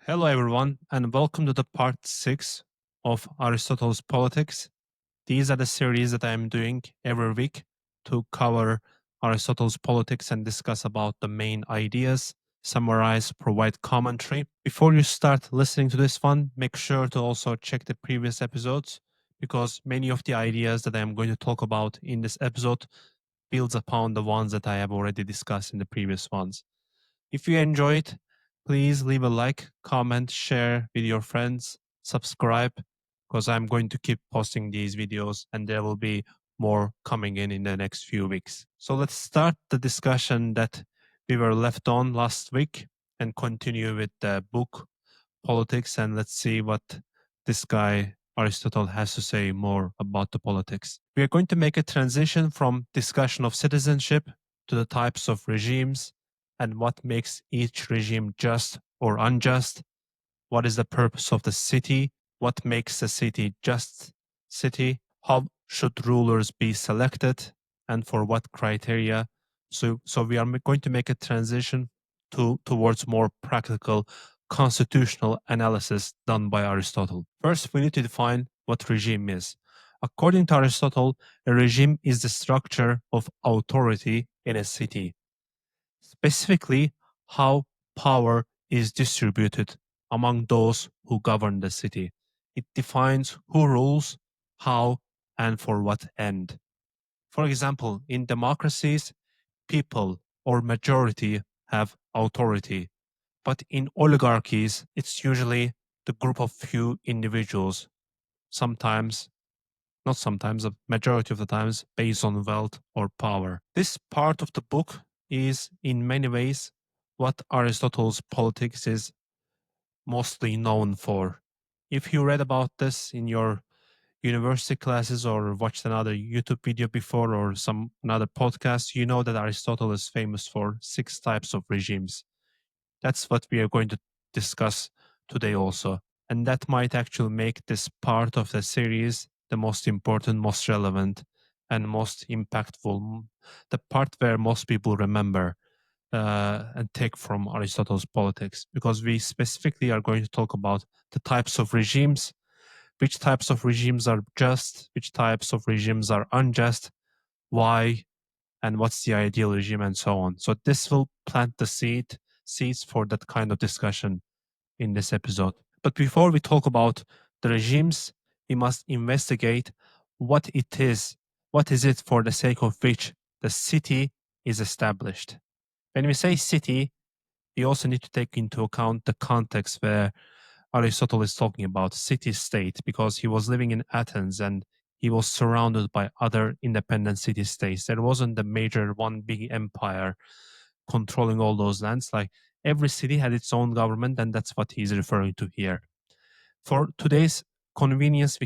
Hello, everyone, and welcome to the part 6 of Aristotle's Politics. These are the series that I am doing every week to cover Aristotle's politics and discuss about the main ideas, summarize, provide commentary. Before you start listening to this one, make sure to also check the previous episodes because many of the ideas that I am going to talk about in this episode builds upon the ones that I have already discussed in the previous ones. If you enjoyed, please leave a like, comment, share with your friends, subscribe, because I'm going to keep posting these videos and there will be more coming in the next few weeks. So let's start the discussion that we were left on last week and continue with the book Politics, and let's see what this guy Aristotle has to say more about the politics. We are going to make a transition from discussion of citizenship to the types of regimes and what makes each regime just or unjust. What is the purpose of the city? What makes a city just city? How should rulers be selected and for what criteria? So we are going to make a transition towards more practical constitutional analysis done by Aristotle. First, we need to define what regime is. According to Aristotle, a regime is the structure of authority in a city, specifically how power is distributed among those who govern the city. It defines who rules, how, and for what end. For example, in democracies, people or majority have authority, but in oligarchies, it's usually the group of few individuals, sometimes, not sometimes, a majority of the times, based on wealth or power. This part of the book is, in many ways, what Aristotle's politics is mostly known for. If you read about this in your university classes or watched another YouTube video before or some another podcast, you know that Aristotle is famous for 6 types of regimes. That's what we are going to discuss today also. And that might actually make this part of the series the most important, most relevant, and most impactful. The part where most people remember and take from Aristotle's politics, because we specifically are going to talk about the types of regimes, which types of regimes are just, which types of regimes are unjust, why, and what's the ideal regime, and so on. So this will plant the seeds for that kind of discussion in this episode. But before we talk about the regimes, we must investigate what it is. What is it for the sake of which the city is established? When we say city, we also need to take into account the context where Aristotle is talking about city-state, because he was living in Athens and he was surrounded by other independent city-states. There wasn't the major one big empire controlling all those lands. Like every city had its own government, and that's what he's referring to here. For today's convenience,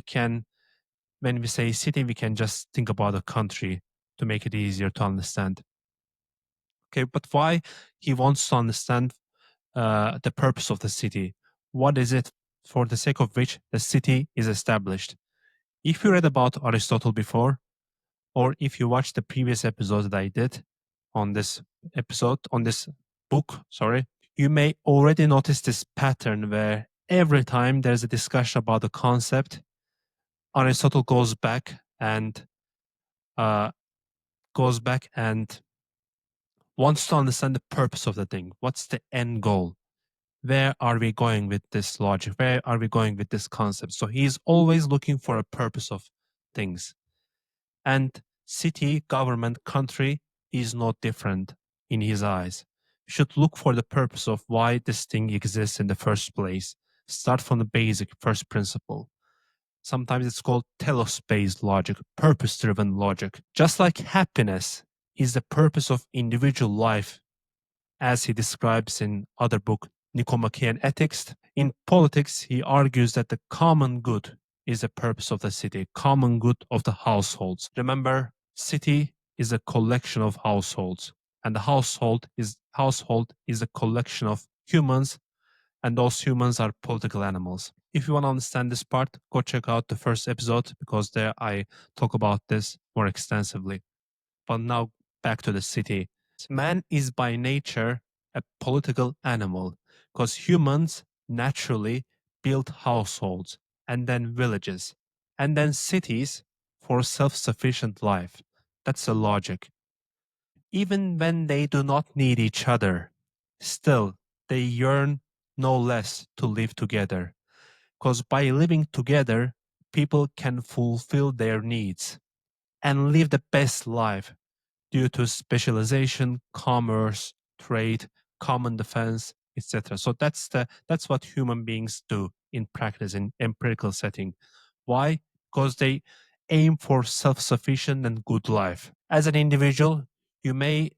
when we say city, we can just think about a country to make it easier to understand. Okay, but why he wants to understand the purpose of the city? What is it for the sake of which the city is established? If you read about Aristotle before, or if you watched the previous episodes that I did on this book, you may already notice this pattern where every time there's a discussion about the concept, Aristotle uh, goes back and wants to understand the purpose of the thing. What's the end goal? Where are we going with this logic? Where are we going with this concept? So he's always looking for a purpose of things. And city, government, country is not different in his eyes. You should look for the purpose of why this thing exists in the first place. Start from the basic first principle. Sometimes it's called telos-based logic, purpose-driven logic. Just like happiness is the purpose of individual life, as he describes in other book, Nicomachean Ethics. In politics, he argues that the common good is the purpose of the city, common good of the households. Remember, city is a collection of households, and the household is a collection of humans, and those humans are political animals. If you want to understand this part, go check out the first episode, because there I talk about this more extensively. But now back to the city. Man is by nature a political animal, because humans naturally built households, and then villages, and then cities for self sufficient life. That's the logic. Even when they do not need each other, still they yearn no less to live together. Because by living together, people can fulfill their needs and live the best life due to specialization, commerce, trade, common defense, etc. So that's what human beings do in practice in empirical setting. Why? Because they aim for self-sufficient and good life. As an individual, you may,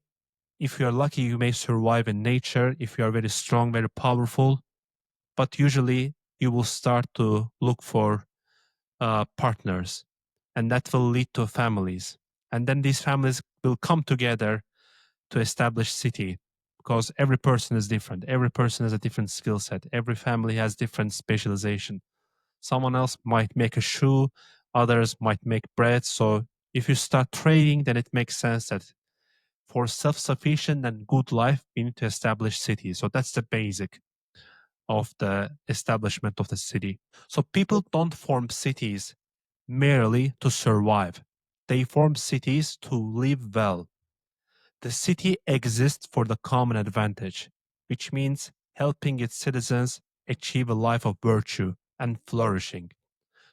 if you are lucky, you may survive in nature if you are very strong, very powerful. But usually, you will start to look for partners, and that will lead to families. And then these families will come together to establish city because every person is different. Every person has a different skill set. Every family has different specialization. Someone else might make a shoe, others might make bread. So if you start trading, then it makes sense that for self-sufficient and good life, we need to establish cities. So that's the basic of the establishment of the city. So people don't form cities merely to survive. They form cities to live well. The city exists for the common advantage, which means helping its citizens achieve a life of virtue and flourishing.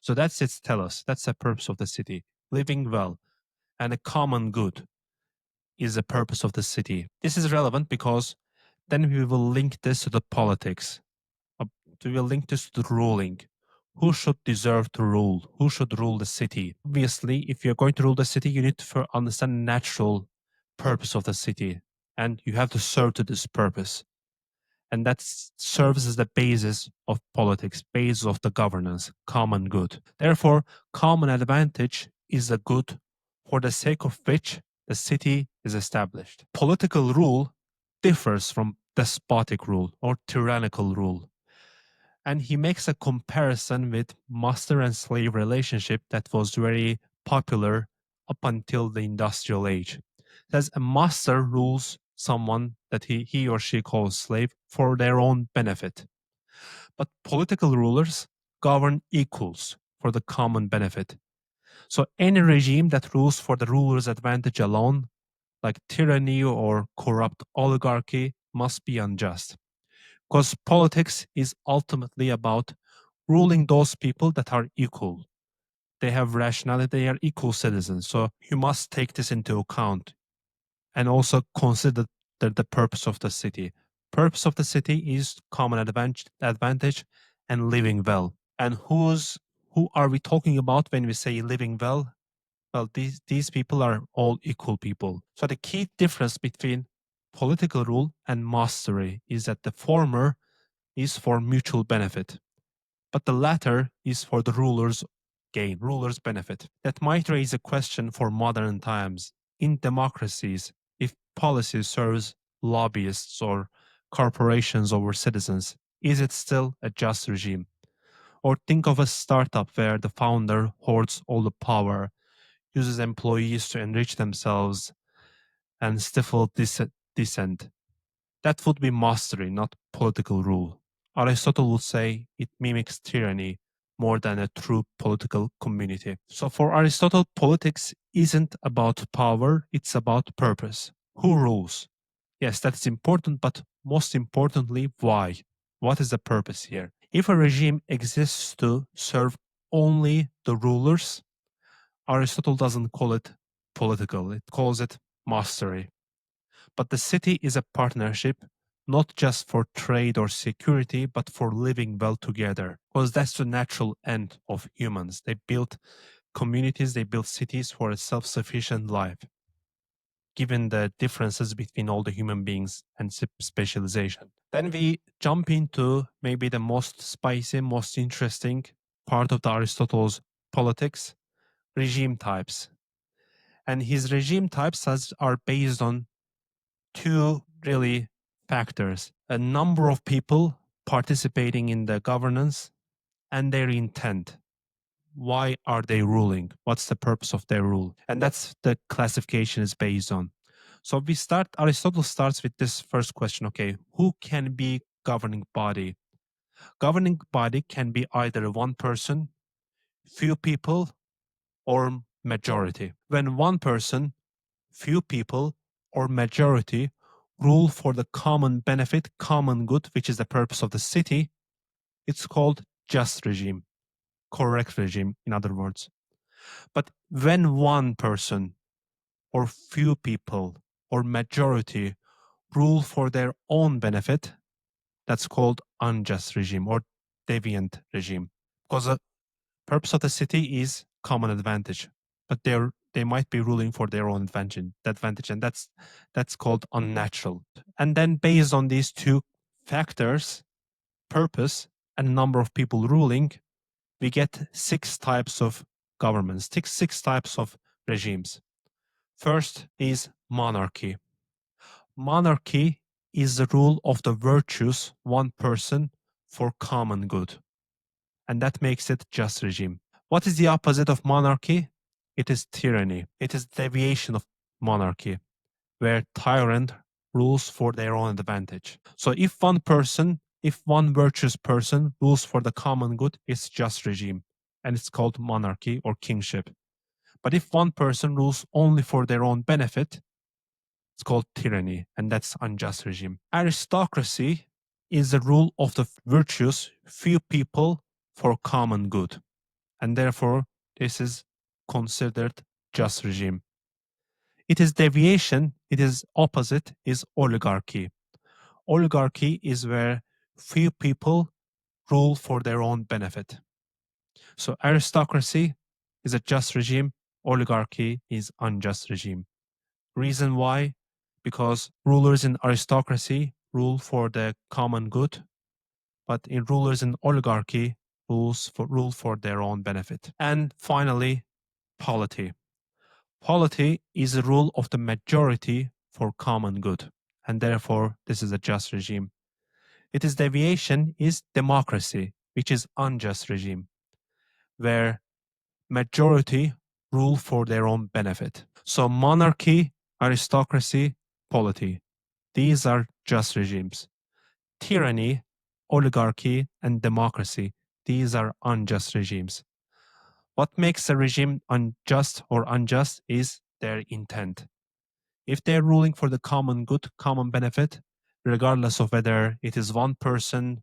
So that's its telos. That's the purpose of the city. Living well and a common good is the purpose of the city. This is relevant because then we will link this to the politics. Uh, We will link this to the ruling. Who should deserve to rule? Who should rule the city? Obviously, if you're going to rule the city, you need to understand the natural purpose of the city, and you have to serve to this purpose. And that serves as the basis of politics, basis of the governance, common good. Therefore, common advantage is a good for the sake of which the city is established. Political rule differs from despotic rule or tyrannical rule. And he makes a comparison with master and slave relationship that was very popular up until the industrial age. Says a master rules someone that he or she calls slave for their own benefit. But political rulers govern equals for the common benefit. So any regime that rules for the ruler's advantage alone, like tyranny or corrupt oligarchy, must be unjust. Because politics is ultimately about ruling those people that are equal. They have rationality, they are equal citizens. So you must take this into account and also consider the purpose of the city. Purpose of the city is common advantage and living well. And who are we talking about when we say living well? Well, these people are all equal people. So the key difference between political rule and mastery is that the former is for mutual benefit, but the latter is for the ruler's gain, ruler's benefit. That might raise a question for modern times. In democracies, if policy serves lobbyists or corporations over citizens, is it still a just regime? Or think of a startup where the founder hoards all the power, uses employees to enrich themselves, and stifle dissent. That would be mastery, not political rule. Aristotle would say it mimics tyranny more than a true political community. So for Aristotle, politics isn't about power, it's about purpose. Who rules? Yes, that's important, but most importantly, why? What is the purpose here? If a regime exists to serve only the rulers, Aristotle doesn't call it political, it calls it mastery. But the city is a partnership, not just for trade or security, but for living well together. Because that's the natural end of humans. They build communities, they build cities for a self sufficient life, given the differences between all the human beings and specialization. Then we jump into maybe the most spicy, most interesting part of the Aristotle's politics, regime types. And his regime types are based on two really factors: a number of people participating in the governance and their intent. Why are they ruling? What's the purpose of their rule? And that's the classification is based on. So Aristotle starts with this first question. Okay, who can be governing body? Governing body can be either one person, few people, or majority. When one person, few people, or majority rule for the common benefit, common good, which is the purpose of the city, it's called just regime, correct regime, in other words. But when one person or few people or majority rule for their own benefit, that's called unjust regime or deviant regime. Because the purpose of the city is common advantage, but they might be ruling for their own advantage, and that's called unnatural. And then based on these two factors, purpose and number of people ruling, we get 6 types of governments, 6 types of regimes. First is monarchy. Monarchy is the rule of the virtues one person for common good, and that makes it just regime. What is the opposite of monarchy? It is tyranny. It is deviation of monarchy, where tyrant rules for their own advantage. So if one virtuous person rules for the common good, it's just regime, and it's called monarchy or kingship. But if one person rules only for their own benefit, it's called tyranny, and that's unjust regime. Aristocracy is the rule of the virtuous few people for common good, and therefore this is considered just regime. It is deviation, it is opposite, is oligarchy. Oligarchy is where few people rule for their own benefit. So aristocracy is a just regime, oligarchy is unjust regime. Reason why? Because rulers in aristocracy rule for the common good, but in rulers in oligarchy rule for their own benefit. And finally, polity. Polity is a rule of the majority for common good, and therefore this is a just regime. Its deviation is democracy, which is unjust regime, where majority rule for their own benefit. So monarchy, aristocracy, polity, these are just regimes. Tyranny, oligarchy, and democracy, these are unjust regimes. What makes a regime unjust or unjust is their intent. If they're ruling for the common good, common benefit, regardless of whether it is one person,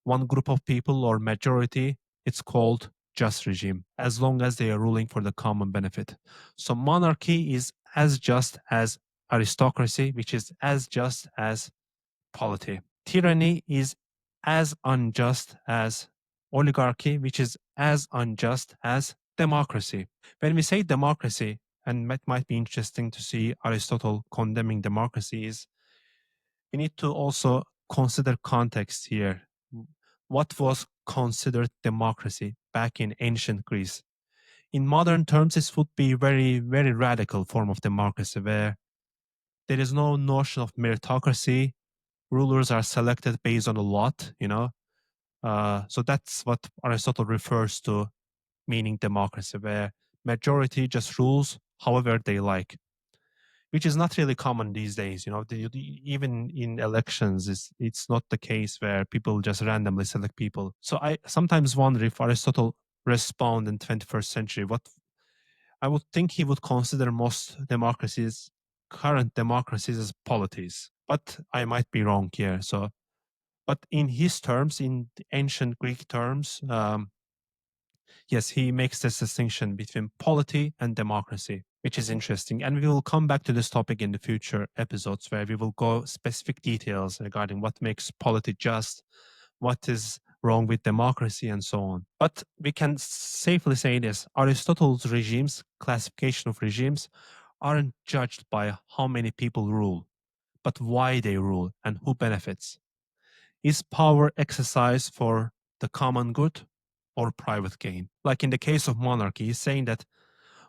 one group of people, or majority, it's called just regime, as long as they are ruling for the common benefit. So monarchy is as just as aristocracy, which is as just as polity. Tyranny is as unjust as oligarchy, which is as unjust as democracy. When we say democracy, and it might be interesting to see Aristotle condemning democracy, is we need to also consider context here. What was considered democracy back in ancient Greece? In modern terms, this would be very, very radical form of democracy where there is no notion of meritocracy. Rulers are selected based on a lot, so that's what Aristotle refers to, meaning democracy, where majority just rules however they like, which is not really common these days. Even in elections, it's not the case where people just randomly select people. So I sometimes wonder if Aristotle respond in 21st century. What I would think he would consider most democracies, current democracies, as polities, but I might be wrong here. But in his terms, in the ancient Greek terms, yes, he makes this distinction between polity and democracy, which is interesting. And we will come back to this topic in the future episodes where we will go specific details regarding what makes polity just, what is wrong with democracy, and so on. But we can safely say this: Aristotle's regimes, classification of regimes, aren't judged by how many people rule, but why they rule and who benefits. Is power exercised for the common good or private gain? Like in the case of monarchy, he's saying that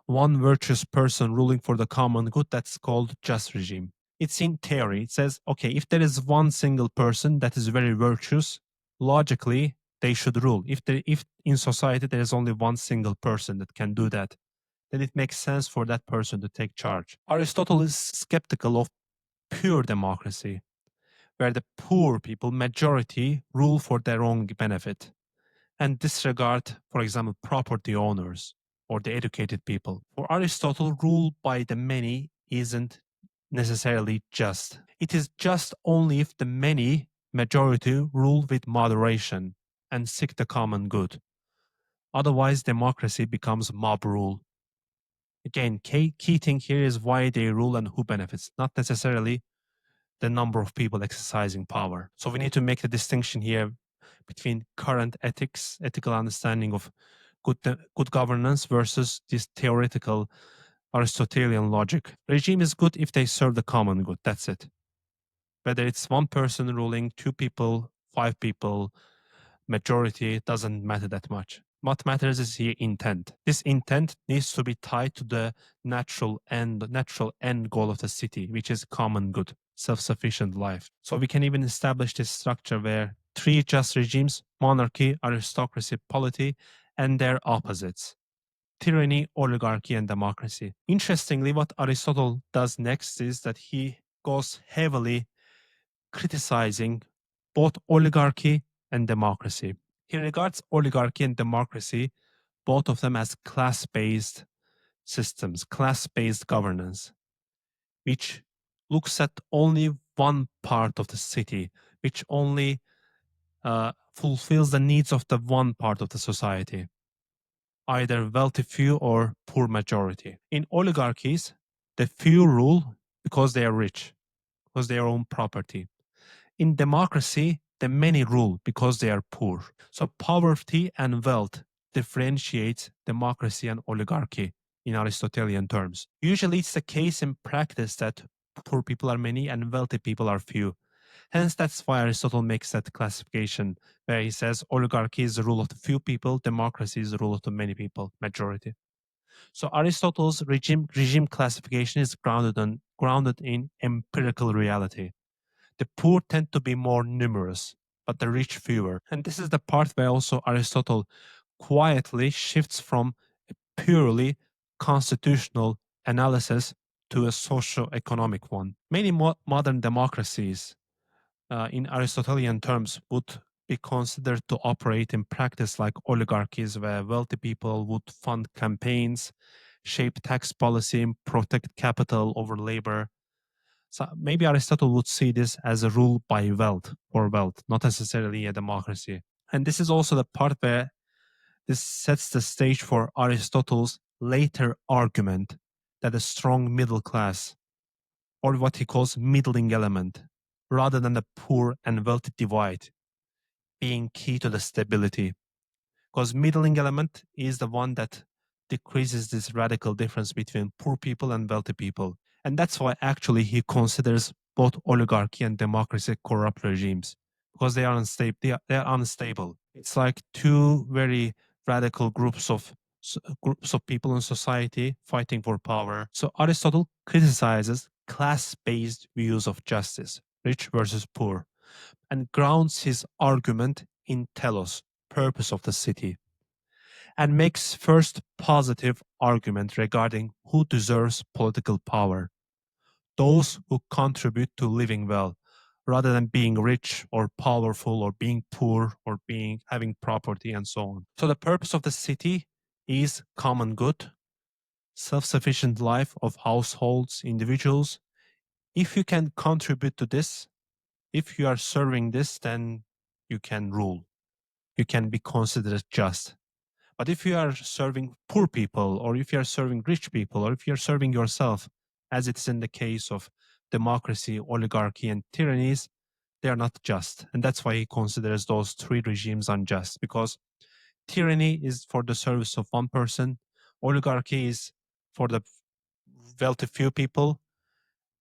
one virtuous person ruling for the common good, that's called just regime. It's in theory. It says, okay, if there is one single person that is very virtuous, logically they should rule. If in society there is only one single person that can do that, then it makes sense for that person to take charge. Aristotle is skeptical of pure democracy, where the poor people, majority, rule for their own benefit and disregard, for example, property owners or the educated people. For Aristotle, rule by the many isn't necessarily just. It is just only if the many, majority, rule with moderation and seek the common good. Otherwise, democracy becomes mob rule. Again, key thing here is why they rule and who benefits, not necessarily the number of people exercising power. So we need to make the distinction here between current ethics, ethical understanding of good governance versus this theoretical Aristotelian logic. Regime is good if they serve the common good. That's it. Whether it's one person ruling, two people, five people, majority, doesn't matter that much. What matters is here intent. This intent needs to be tied to the natural end goal of the city, which is common good, self-sufficient life. So we can even establish this structure where three just regimes: monarchy, aristocracy, polity, and their opposites: tyranny, oligarchy, and democracy. Interestingly, what Aristotle does next is that he goes heavily criticizing both oligarchy and democracy. He regards oligarchy and democracy, both of them, as class-based systems, class-based governance, which looks at only one part of the city, which only fulfills the needs of the one part of the society, either wealthy few or poor majority. In oligarchies, the few rule because they are rich, because they own property. In democracy, the many rule because they are poor. So poverty and wealth differentiates democracy and oligarchy in Aristotelian terms. Usually it's the case in practice that poor people are many and wealthy people are few. Hence, that's why Aristotle makes that classification where he says oligarchy is the rule of the few people, democracy is the rule of the many people, majority. So Aristotle's regime classification is grounded in empirical reality. The poor tend to be more numerous, but the rich fewer. And this is the part where also Aristotle quietly shifts from a purely constitutional analysis to a socio-economic one. Many modern democracies, in Aristotelian terms, would be considered to operate in practice like oligarchies, where wealthy people would fund campaigns, shape tax policy, protect capital over labor. So maybe Aristotle would see this as a rule by wealth or wealth, not necessarily a democracy. And this is also the part where this sets the stage for Aristotle's later argument that a strong middle class, or what he calls middling element, rather than the poor and wealthy divide, being key to the stability. Because middling element is the one that decreases this radical difference between poor people and wealthy people. And that's why actually he considers both oligarchy and democracy corrupt regimes, because they are unstable. They are unstable. It's like two very radical groups of people in society fighting for power. So Aristotle criticizes class-based views of justice, rich versus poor, and grounds his argument in telos, purpose of the city, and makes first positive argument regarding who deserves political power: those who contribute to living well, rather than being rich or powerful or being poor or being having property and so on. So the purpose of the city is common good, self-sufficient life of households, individuals. If you can contribute to this, if you are serving this, then you can rule. You can be considered just. But if you are serving poor people, or if you are serving rich people, or if you're serving yourself, as it's in the case of democracy, oligarchy, and tyrannies, they are not just. And that's why he considers those three regimes unjust, because tyranny is for the service of one person, oligarchy is for the wealthy few people,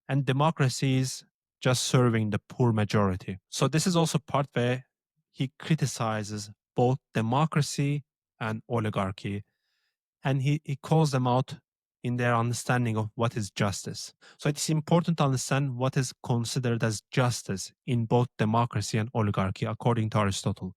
and democracy is just serving the poor majority. So this is also part where he criticizes both democracy and oligarchy, and he calls them out in their understanding of what is justice. So it's important to understand what is considered as justice in both democracy and oligarchy, according to Aristotle.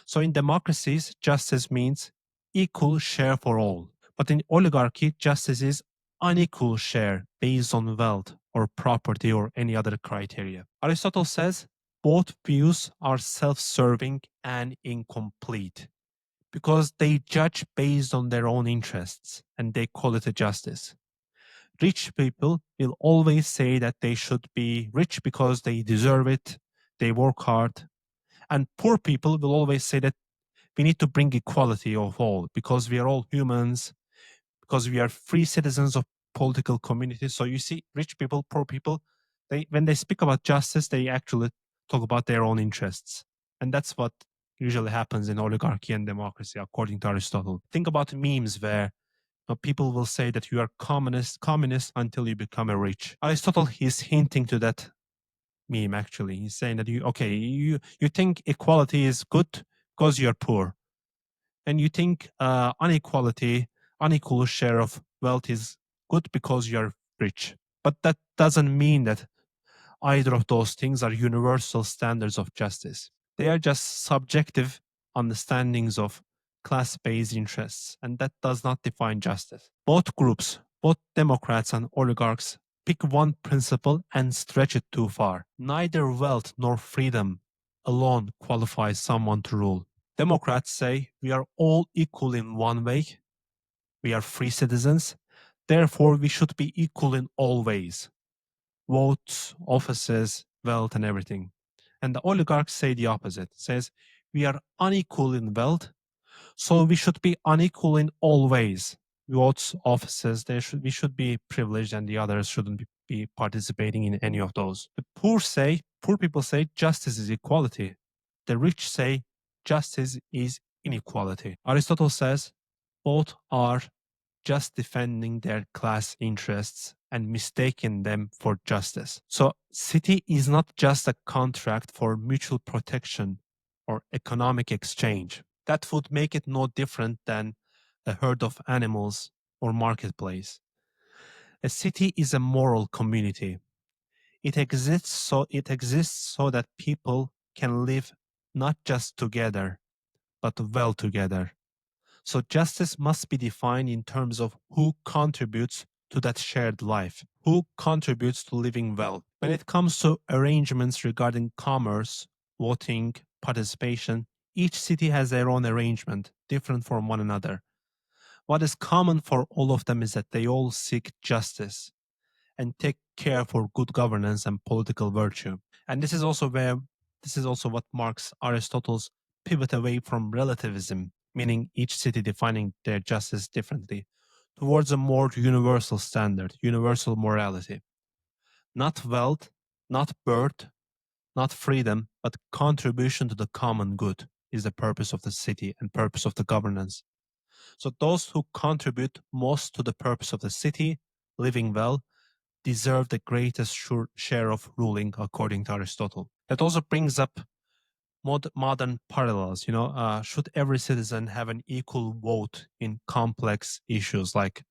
So in democracies, justice means equal share for all. But in oligarchy, justice is unequal share based on wealth or property or any other criteria. Aristotle says both views are self-serving and incomplete because they judge based on their own interests and they call it a justice. Rich people will always say that they should be rich because they deserve it, they work hard. And poor people will always say that we need to bring equality of all because we are all humans, because we are free citizens of political communities. So you see, rich people, poor people, they when they speak about justice, they actually talk about their own interests. And that's what usually happens in oligarchy and democracy, according to Aristotle. Think about memes where people will say that you are communist until you become a rich. Aristotle is hinting to that meme actually. He's saying that you think equality is good because you're poor, and you think unequal share of wealth is good because you're rich. But that doesn't mean that either of those things are universal standards of justice. They are just subjective understandings of class based interests, and that does not define justice. Both groups, both Democrats and oligarchs, pick one principle and stretch it too far. Neither wealth nor freedom alone qualifies someone to rule. Democrats say we are all equal in one way, we are free citizens, therefore we should be equal in all ways: votes, offices, wealth, and everything. And the oligarchs say the opposite, says we are unequal in wealth, so we should be unequal in all ways. Votes, offices, we should be privileged and the others shouldn't be participating in any of those. The poor people say justice is equality. The rich say justice is inequality. Aristotle says both are just defending their class interests and mistaking them for justice. So, city is not just a contract for mutual protection or economic exchange. That would make it no different than a herd of animals or marketplace. A city is a moral community. It exists so that people can live not just together, but well together. So justice must be defined in terms of who contributes to that shared life, who contributes to living well. When it comes to arrangements regarding commerce, voting, participation, each city has their own arrangement, different from one another. What is common for all of them is that they all seek justice and take care for good governance and political virtue. And this is also what marks Aristotle's pivot away from relativism, meaning each city defining their justice differently, towards a more universal standard, universal morality. Not wealth, not birth, not freedom, but contribution to the common good is the purpose of the city and purpose of the governance. So those who contribute most to the purpose of the city, living well, deserve the greatest share of ruling, according to Aristotle. That also brings up modern parallels. Should every citizen have an equal vote in complex issues like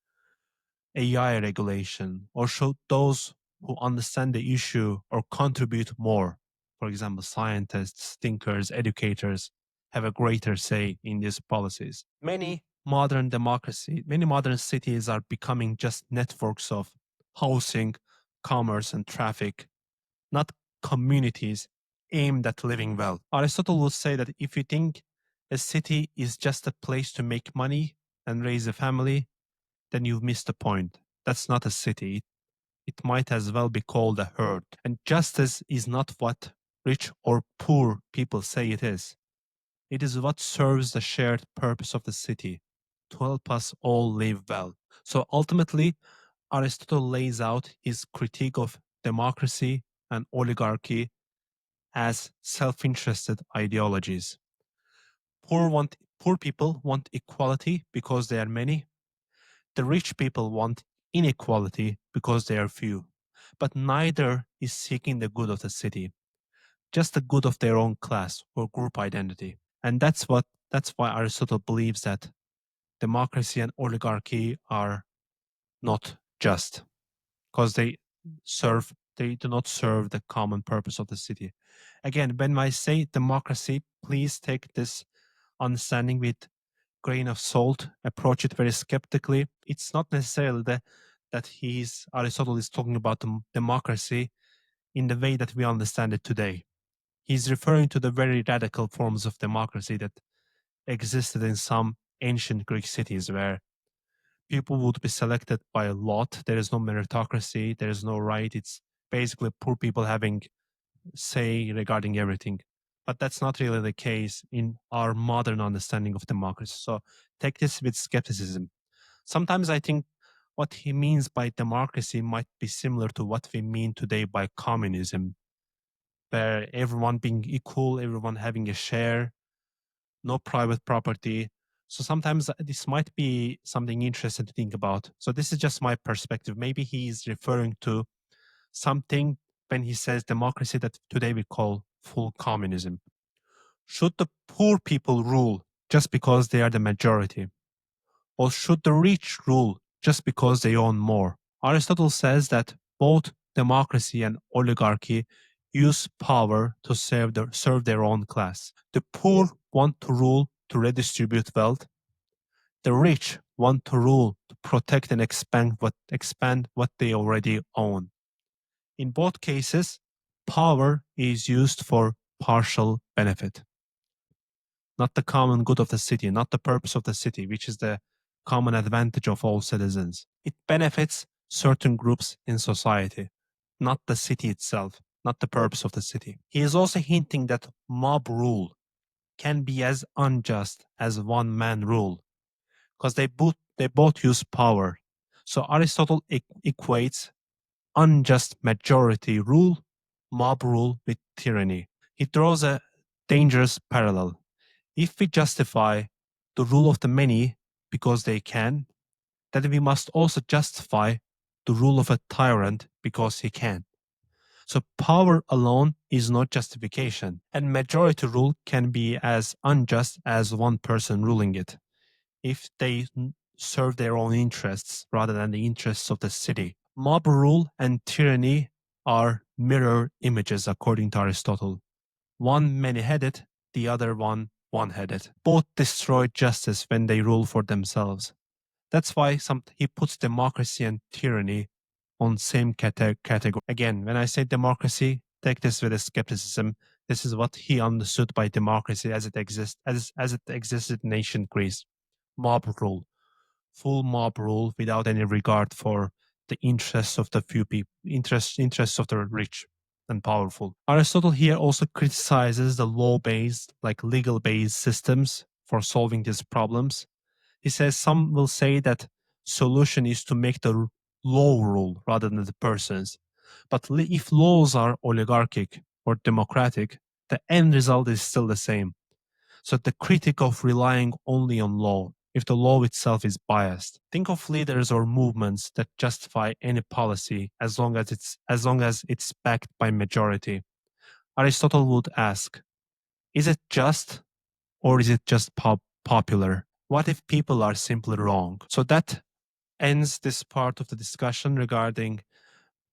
AI regulation, or should those who understand the issue or contribute more, for example, scientists, thinkers, educators, have a greater say in these policies? Many modern cities are becoming just networks of housing, commerce, and traffic, not communities aimed at living well. Aristotle would say that if you think a city is just a place to make money and raise a family, then you've missed the point. That's not a city. It might as well be called a herd. And justice is not what rich or poor people say it is. It is what serves the shared purpose of the city, to help us all live well. So ultimately, Aristotle lays out his critique of democracy and oligarchy as self-interested ideologies. Poor people want equality because they are many. The rich people want inequality because they are few. But neither is seeking the good of the city, just the good of their own class or group identity. And that's why Aristotle believes that democracy and oligarchy are not just, because they do not serve the common purpose of the city. Again, when I say democracy, please take this understanding with grain of salt, approach it very skeptically. It's not necessarily that Aristotle is talking about democracy in the way that we understand it today. He's referring to the very radical forms of democracy that existed in some ancient Greek cities where people would be selected by a lot. There is no meritocracy, there is no right. It's basically poor people having say regarding everything. But that's not really the case in our modern understanding of democracy. So take this with skepticism. Sometimes I think what he means by democracy might be similar to what we mean today by communism, where everyone being equal, everyone having a share, no private property. So sometimes this might be something interesting to think about. So this is just my perspective. Maybe he's referring to something when he says democracy that today we call full communism. Should the poor people rule just because they are the majority? Or should the rich rule just because they own more? Aristotle says that both democracy and oligarchy use power to serve their own class. The poor want to rule to redistribute wealth. The rich want to rule to protect and expand what they already own. In both cases, power is used for partial benefit, not the common good of the city, not the purpose of the city, which is the common advantage of all citizens. It benefits certain groups in society, not the city itself, not the purpose of the city. He is also hinting that mob rule can be as unjust as one man rule because they both use power. So Aristotle equates unjust majority rule, mob rule with tyranny. He draws a dangerous parallel. If we justify the rule of the many because they can, then we must also justify the rule of a tyrant because he can. So power alone is not justification, and majority rule can be as unjust as one person ruling it if they serve their own interests rather than the interests of the city. Mob rule and tyranny are mirror images according to Aristotle. One many-headed, the other one-headed. Both destroy justice when they rule for themselves. That's why he puts democracy and tyranny on same category. Again, when I say democracy, take this with a skepticism. This is what he understood by democracy as it existed in ancient Greece. Mob rule, full mob rule without any regard for the interests of the few people, interests of the rich and powerful. Aristotle here also criticizes the law-based, like legal-based systems for solving these problems. He says some will say that solution is to make the law rule rather than the persons. But if laws are oligarchic or democratic, the end result is still the same. So the critic of relying only on law, if the law itself is biased. Think of leaders or movements that justify any policy as long as it's backed by majority. Aristotle would ask, is it just or is it just popular? What if people are simply wrong? So that ends this part of the discussion regarding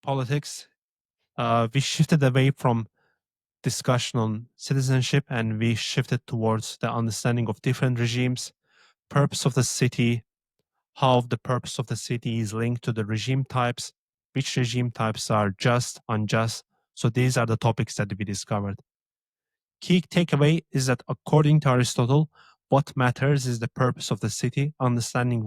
politics. We shifted away from discussion on citizenship and we shifted towards the understanding of different regimes, purpose of the city, how the purpose of the city is linked to the regime types, which regime types are just, unjust. So these are the topics that we discovered. Key takeaway is that according to Aristotle, what matters is the purpose of the city, understanding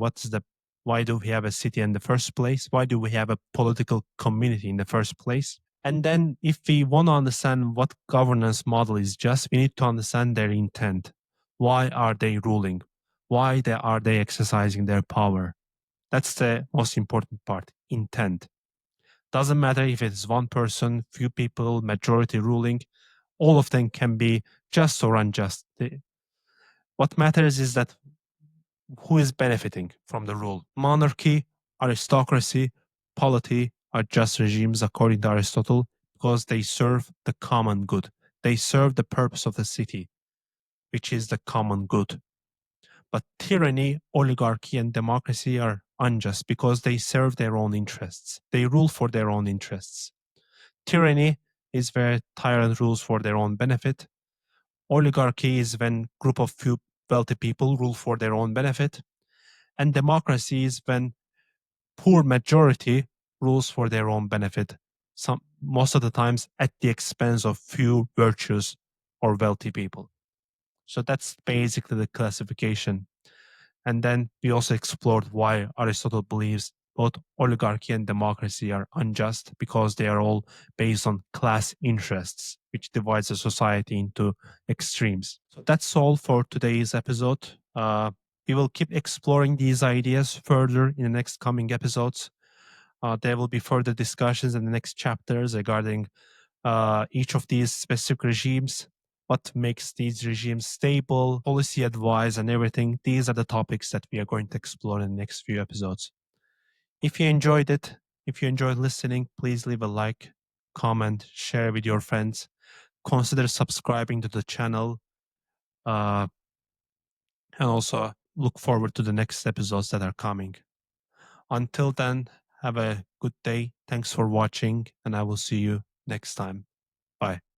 why do we have a city in the first place? Why do we have a political community in the first place? And then if we want to understand what governance model is just, we need to understand their intent. Why are they ruling? Why are they exercising their power? That's the most important part, intent. Doesn't matter if it's one person, few people, majority ruling, all of them can be just or unjust. What matters is that who is benefiting from the rule. Monarchy, aristocracy, polity are just regimes according to Aristotle because they serve the common good. They serve the purpose of the city, which is the common good. But tyranny, oligarchy, and democracy are unjust because they serve their own interests. They rule for their own interests. Tyranny is where tyrant rules for their own benefit. Oligarchy is when group of few wealthy people rule for their own benefit. And democracy is when poor majority rules for their own benefit, most of the times at the expense of few virtuous or wealthy people. So that's basically the classification. And then we also explored why Aristotle believes both oligarchy and democracy are unjust because they are all based on class interests, which divides a society into extremes. So that's all for today's episode. We will keep exploring these ideas further in the next coming episodes. There will be further discussions in the next chapters regarding each of these specific regimes, what makes these regimes stable, policy advice, and everything. These are the topics that we are going to explore in the next few episodes. If you enjoyed it, if you enjoyed listening, please leave a like, comment, share with your friends. Consider subscribing to the channel, and also look forward to the next episodes that are coming. Until then, have a good day. Thanks for watching, and I will see you next time. Bye.